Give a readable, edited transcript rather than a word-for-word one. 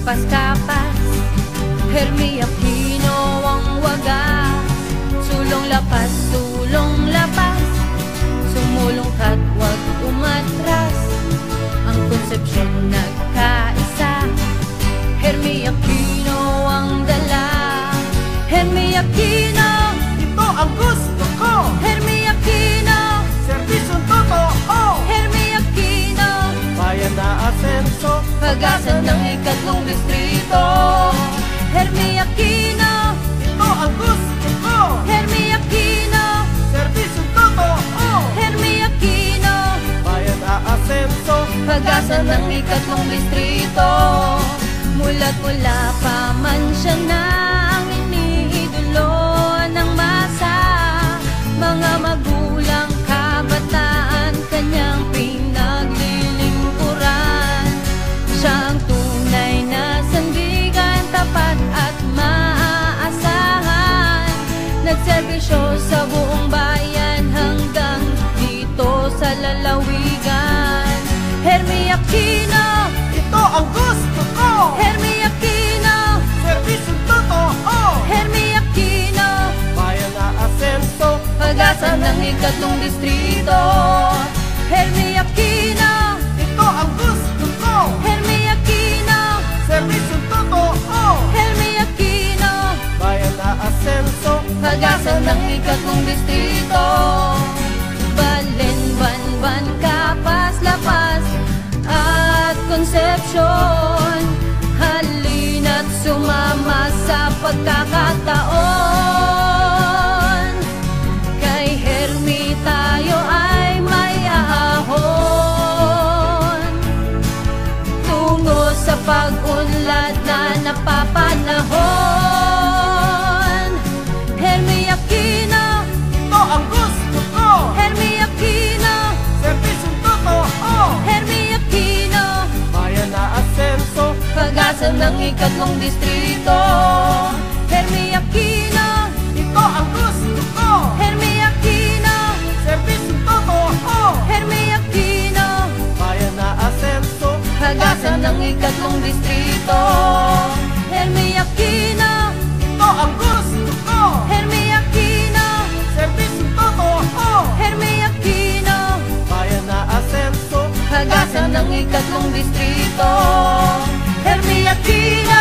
kapas-kapas, Hermi Aquino ang wagas. Sulong lapas, sulong lapas, sumulong ka't wag umatras. Ang konsepsyon nagkaisa, Hermi Aquino ang dala. Hermi Aquino, ito ang gusto ko. Hermi Aquino, Serbisyong totoo. Hermi Aquino, Bayan na asenso, pag-asa ng ikatlong distrito. Hermi Aquino, ito ang gusto ko. Hermi Aquino, Serbisyong totoo. Hermi Aquino, Bayan na asenso, pag-asa ng ikatlong distrito. Mula't mula pa man siya na ang iniidolo ng masa. Mga magulang, kabataan, kanyang pinaglilingkuran. Siya ang tunay na sandigan, tapat at maaasahan. Nagserbisyo sa buong bayan hanggang dito sa lalawigan. Hermi Aquino, ito ang gusto ko. Hermi Aquino, Serbisyong totoo. Hermi Aquino, Bayan na asenso, pag-asa ng ikatlong distrito. Hermi Aquino, ito ang gusto ko. Hermi Aquino, Serbisyong totoo. Hermi Aquino, Bayan na asenso, pag-asa ng ikatlong distrito. Balen, Banban, Kapas, Lapas at Concepcion, halina't sumama sa pagkakataon. Kay Hermi tayo ay may ahon, tungo sa pag-unlad na napapanahon. Hermi Aquino, ito ang gusto ko. Hermi Aquino, Serbisyong totoo. Hermi Aquino, Bayan na asenso, pag-asa ng ikatlong distrito. Hermi Aquino, ito ang gusto ko. Hermi Aquino, Serbisyong totoo. Hermi Aquino, Bayan na asenso, pag-asa ng ikatlong distrito. Hermi Aquino, ito ang gusto ko. Hermi Aquino, Serbisyong totoo. Hermi Aquino, Bayan na asenso, pag-asa ng ikatlong distrito. Hermi Aquino,